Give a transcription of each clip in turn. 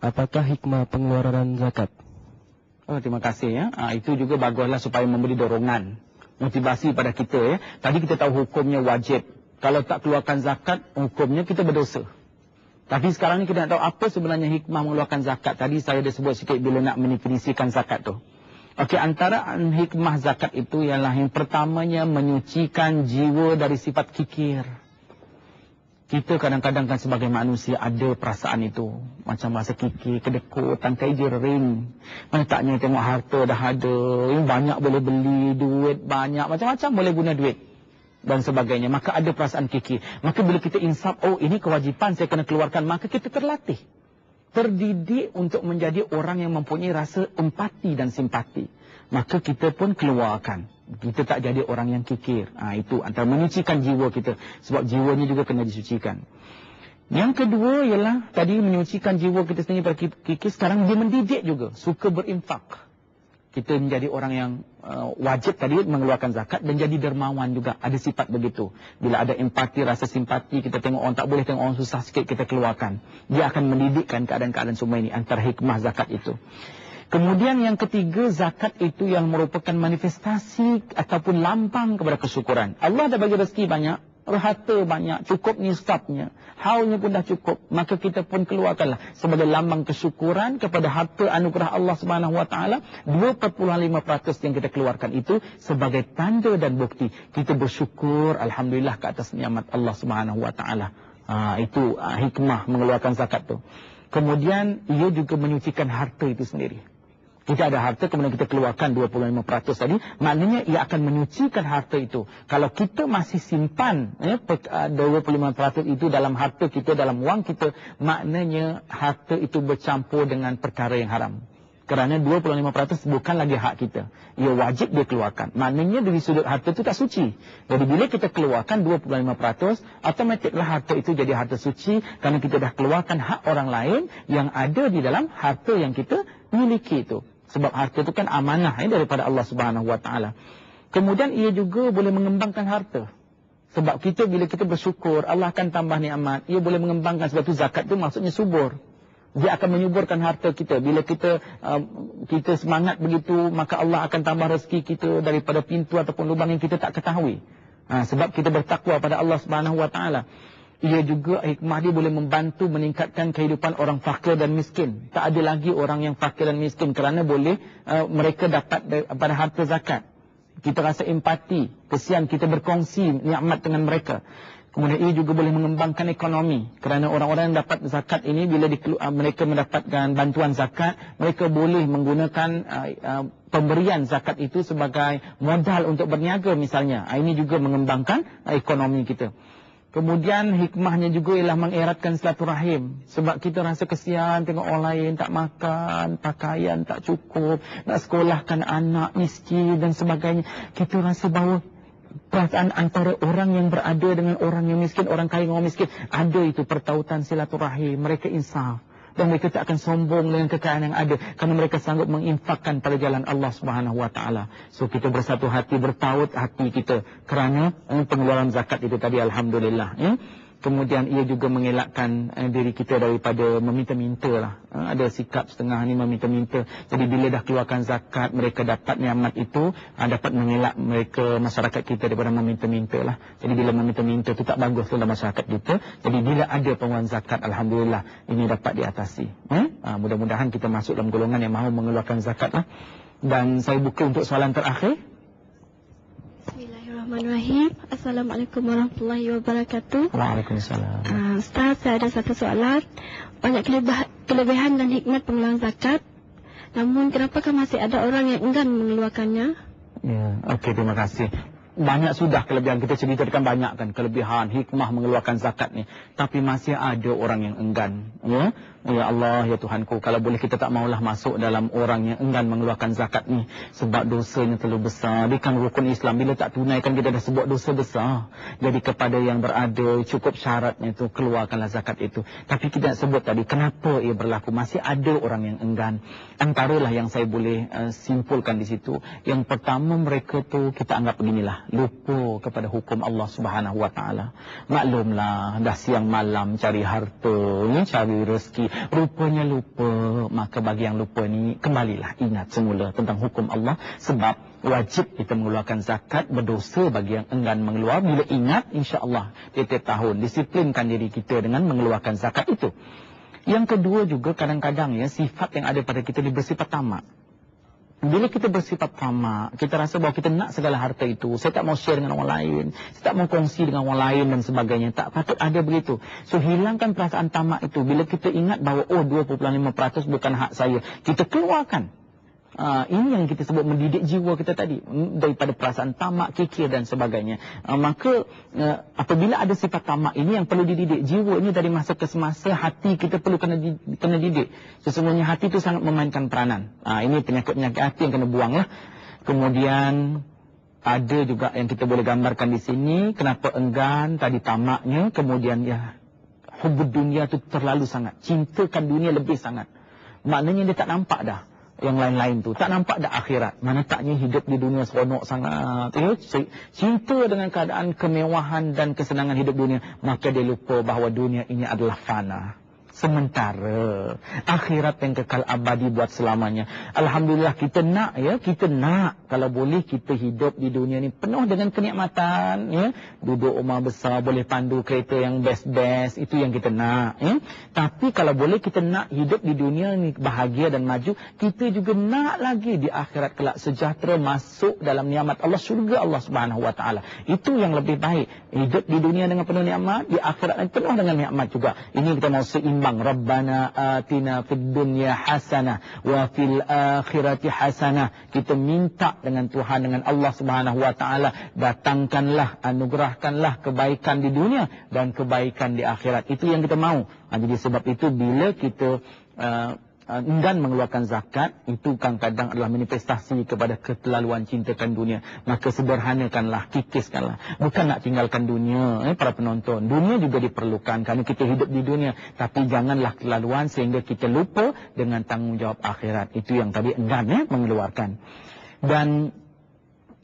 Apakah hikmah pengeluaran zakat? Oh, terima kasih ya. Itu juga baguslah supaya memberi dorongan, motivasi pada kita ya. Tadi kita tahu hukumnya wajib. Kalau tak keluarkan zakat, hukumnya kita berdosa. Tapi sekarang ni kita nak tahu apa sebenarnya hikmah mengeluarkan zakat. Tadi saya dah sebut sikit bila nak mendefinisikan zakat tu. Okey, antara hikmah zakat itu ialah yang pertamanya menyucikan jiwa dari sifat kikir. Kita kadang-kadang kan sebagai manusia ada perasaan itu. Macam rasa kikir, kedekut, tangkai jering. Mana taknya tengok harta dah ada. Banyak boleh beli, duit banyak. Macam-macam boleh guna duit. Dan sebagainya. Maka ada perasaan kikir. Maka bila kita insaf, oh ini kewajipan saya kena keluarkan. Maka kita terlatih. Terdidik untuk menjadi orang yang mempunyai rasa empati dan simpati. Maka kita pun keluarkan. Kita tak jadi orang yang kikir. Itu antara menyucikan jiwa kita. Sebab jiwanya juga kena disucikan. Yang kedua ialah tadi menyucikan jiwa kita sendiri pada kikir. Sekarang dia mendidik juga. Suka berinfak. Kita menjadi orang yang wajib tadi mengeluarkan zakat dan jadi dermawan juga. Ada sifat begitu. Bila ada empati, rasa simpati, kita tengok orang tak boleh, tengok orang susah sikit, kita keluarkan. Dia akan mendidikkan keadaan-keadaan semua ini. Antara hikmah zakat itu. Kemudian yang ketiga, zakat itu yang merupakan manifestasi ataupun lambang kepada kesyukuran. Allah dah bagi rezeki banyak, harta banyak, cukup nisabnya, haulnya pun dah cukup. Maka kita pun keluarkanlah sebagai lambang kesyukuran kepada harta anugerah Allah Subhanahu Wa Taala. 2.5% yang kita keluarkan itu sebagai tanda dan bukti kita bersyukur alhamdulillah ke atas nikmat Allah Subhanahu Wa Taala. Itu hikmah mengeluarkan zakat tu. Kemudian ia juga menyucikan harta itu sendiri. Kita ada harta, kemudian kita keluarkan 25% tadi. Maknanya ia akan menyucikan harta itu. Kalau kita masih simpan 25% itu dalam harta kita, dalam wang kita, maknanya harta itu bercampur dengan perkara yang haram. Kerana 25% bukan lagi hak kita. Ia wajib dia keluarkan. Maknanya dari sudut harta itu tak suci. Jadi bila kita keluarkan 25%, automatiklah harta itu jadi harta suci. Kerana kita dah keluarkan hak orang lain yang ada di dalam harta yang kita miliki itu. Sebab harta itu kan amanah daripada Allah Subhanahu Wa Taala. Kemudian ia juga boleh mengembangkan harta. Sebab kita bila kita bersyukur, Allah akan tambah nikmat. Ia boleh mengembangkan, sebab itu zakat itu maksudnya subur. Dia akan menyuburkan harta kita. Bila kita semangat begitu, maka Allah akan tambah rezeki kita daripada pintu ataupun lubang yang kita tak ketahui. Sebab kita bertakwa pada Allah Subhanahu Wa Taala. Ia juga hikmah dia boleh membantu meningkatkan kehidupan orang fakir dan miskin. Tak ada lagi orang yang fakir dan miskin kerana boleh mereka dapat pada harta zakat. Kita rasa empati, kesian, kita berkongsi nikmat dengan mereka. Kemudian ia juga boleh mengembangkan ekonomi. Kerana orang-orang yang dapat zakat ini, bila mereka mendapatkan bantuan zakat, mereka boleh menggunakan pemberian zakat itu sebagai modal untuk berniaga misalnya. Ini juga mengembangkan ekonomi kita. Kemudian hikmahnya juga ialah mengeratkan silaturahim. Sebab kita rasa kesian tengok orang lain tak makan, pakaian tak cukup, nak sekolahkan anak miskin dan sebagainya. Kita rasa bahawa perasaan antara orang yang berada dengan orang yang miskin, orang kaya dengan orang miskin, ada itu pertautan silaturahim. Mereka insaf. Dan mereka tak akan sombong dengan kekayaan yang ada. Kerana mereka sanggup menginfakkan pada jalan Allah Subhanahu Wa Taala. So kita bersatu hati, bertaut hati kita. Kerana pengeluaran zakat itu tadi, alhamdulillah. Kemudian ia juga mengelakkan diri kita daripada meminta-minta lah. Ada sikap setengah ni meminta-minta. Jadi bila dah keluarkan zakat, mereka dapat nikmat itu, dapat mengelak mereka, masyarakat kita daripada meminta-minta lah. Jadi bila meminta-minta itu tak bagus dalam masyarakat kita. Jadi bila ada pengeluaran zakat, alhamdulillah, ini dapat diatasi. Mudah-mudahan kita masuk dalam golongan yang mahu mengeluarkan zakat lah. Dan saya buka untuk soalan terakhir. Bismillahirrahmanirrahim. Assalamualaikum warahmatullahi wabarakatuh. Waalaikumsalam. Ustaz, saya ada satu soalan. Banyak kelebihan dan hikmat pengeluaran zakat. Namun kenapakah masih ada orang yang enggan mengeluarkannya? Ya, okey, terima kasih. Banyak sudah kelebihan, kita ceritakan banyak kan kelebihan, hikmah mengeluarkan zakat ni. Tapi masih ada orang yang enggan. Ya Allah, ya Tuhanku, kalau boleh kita tak maulah masuk dalam orang yang enggan mengeluarkan zakat ni. Sebab dosanya terlalu besar. Dia kan rukun Islam, bila tak tunaikan kita dah sebut dosa besar. Jadi kepada yang berada, cukup syaratnya itu, keluarkanlah zakat itu. Tapi kita nak sebut tadi, kenapa ia berlaku? Masih ada orang yang enggan. Antaralah yang saya boleh simpulkan di situ. Yang pertama, mereka tu kita anggap beginilah, lupa kepada hukum Allah Subhanahu Wa Taala. Maklumlah, dah siang malam cari harta, cari rezeki. Rupanya lupa. Maka bagi yang lupa ni, kembalilah ingat semula tentang hukum Allah. Sebab wajib kita mengeluarkan zakat, berdosa bagi yang enggan mengeluar. Bila ingat, insya-Allah tiap-tiap tahun disiplinkan diri kita dengan mengeluarkan zakat itu. Yang kedua juga kadang-kadang ya, sifat yang ada pada kita ni bersifat tamak. Bila kita bersifat tamak, kita rasa bahawa kita nak segala harta itu. Saya tak mau share dengan orang lain. Saya tak mau kongsi dengan orang lain dan sebagainya. Tak patut ada begitu. So, hilangkan perasaan tamak itu. Bila kita ingat bahawa, 2.5% bukan hak saya. Kita keluarkan. Ini yang kita sebut mendidik jiwa kita tadi. Daripada perasaan tamak, kikir dan sebagainya. Maka, apabila ada sifat tamak ini yang perlu dididik. Jiwa ini dari masa ke semasa, hati kita perlu kena didik. Sesungguhnya hati itu sangat memainkan peranan. Ini penyakit-penyakit hati yang kena buang lah. Kemudian, ada juga yang kita boleh gambarkan di sini. Kenapa enggan, tadi tamaknya. Kemudian, hubud dunia itu terlalu sangat. Cintakan dunia lebih sangat. Maknanya dia tak nampak dah yang lain-lain tu. Tak nampak dah akhirat. Mana taknya hidup di dunia seronok sangat. Cinta dengan keadaan kemewahan dan kesenangan hidup dunia. Maka dia lupa bahawa dunia ini adalah fana. Sementara akhirat yang kekal abadi buat selamanya. Alhamdulillah kita nak kita nak kalau boleh kita hidup di dunia ni penuh dengan kenikmatan Duduk rumah besar, boleh pandu kereta yang best-best, itu yang kita nak Tapi kalau boleh kita nak hidup di dunia ni bahagia dan maju, kita juga nak lagi di akhirat kelak sejahtera, masuk dalam nikmat Allah, syurga Allah Subhanahu wa taala. Itu yang lebih baik. Hidup di dunia dengan penuh nikmat, di akhirat penuh dengan nikmat juga. Ini kita mau seimbang. Rabbana atina fid dunya hasanah wa fil akhirati hasanah. Kita minta dengan Tuhan, dengan Allah Subhanahu wa taala, datangkanlah, anugerahkanlah kebaikan di dunia dan kebaikan di akhirat. Itu yang kita mau. Jadi sebab itu bila kita enggan mengeluarkan zakat, itu kadang-kadang adalah manifestasi kepada keterlaluan cintakan dunia. Maka sederhanakanlah, kikiskanlah. Bukan nak tinggalkan dunia, para penonton. Dunia juga diperlukan kerana kita hidup di dunia. Tapi janganlah keterlaluan sehingga kita lupa dengan tanggungjawab akhirat. Itu yang tadi enggan mengeluarkan. Dan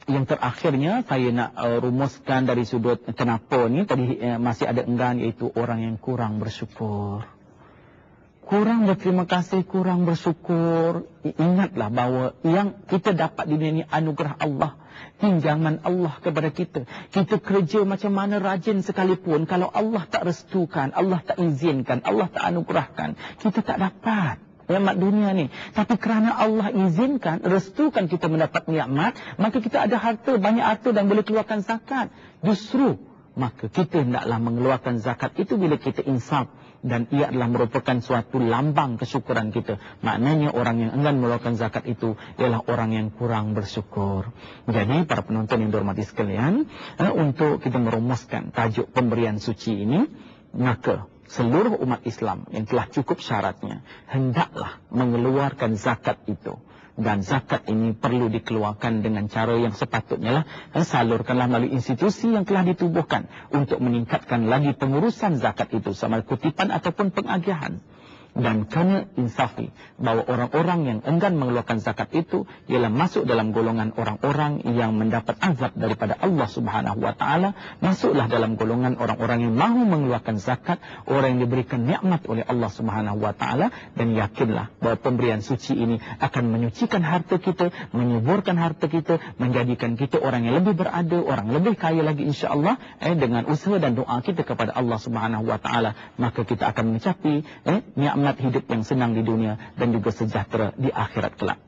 yang terakhirnya saya nak rumuskan dari sudut kenapa ni tadi masih ada enggan, iaitu orang yang kurang bersyukur. Kurang berterima kasih, kurang bersyukur. Ingatlah bahawa yang kita dapat di dunia ini anugerah Allah, pinjaman Allah kepada kita. Kita kerja macam mana rajin sekalipun, kalau Allah tak restukan, Allah tak izinkan, Allah tak anugerahkan, kita tak dapat nikmat dunia ni. Tapi kerana Allah izinkan, restukan kita mendapat nikmat, maka kita ada harta, banyak harta dan boleh keluarkan zakat. Justru maka kita hendaklah mengeluarkan zakat itu bila kita insaf. Dan ia adalah merupakan suatu lambang kesyukuran kita. Maknanya orang yang enggan mengeluarkan zakat itu ialah orang yang kurang bersyukur. Jadi para penonton yang dihormati sekalian, untuk kita merumuskan tajuk pemberian suci ini, maka seluruh umat Islam yang telah cukup syaratnya hendaklah mengeluarkan zakat itu. Dan zakat ini perlu dikeluarkan dengan cara yang sepatutnya lah. Salurkanlah melalui institusi yang telah ditubuhkan untuk meningkatkan lagi pengurusan zakat itu, sama kutipan ataupun pengagihan. Dan kena insafi bahawa orang-orang yang enggan mengeluarkan zakat itu ialah masuk dalam golongan orang-orang yang mendapat azab daripada Allah Subhanahu wa taala. Masuklah dalam golongan orang-orang yang mahu mengeluarkan zakat, orang yang diberikan nikmat oleh Allah Subhanahu wa taala. Dan yakinlah bahawa pemberian suci ini akan menyucikan harta kita, menyuburkan harta kita, menjadikan kita orang yang lebih berada, orang lebih kaya lagi insya-Allah dengan usaha dan doa kita kepada Allah Subhanahu wa taala. Maka kita akan mencapai nikmat hidup yang senang di dunia dan juga sejahtera di akhirat kelak.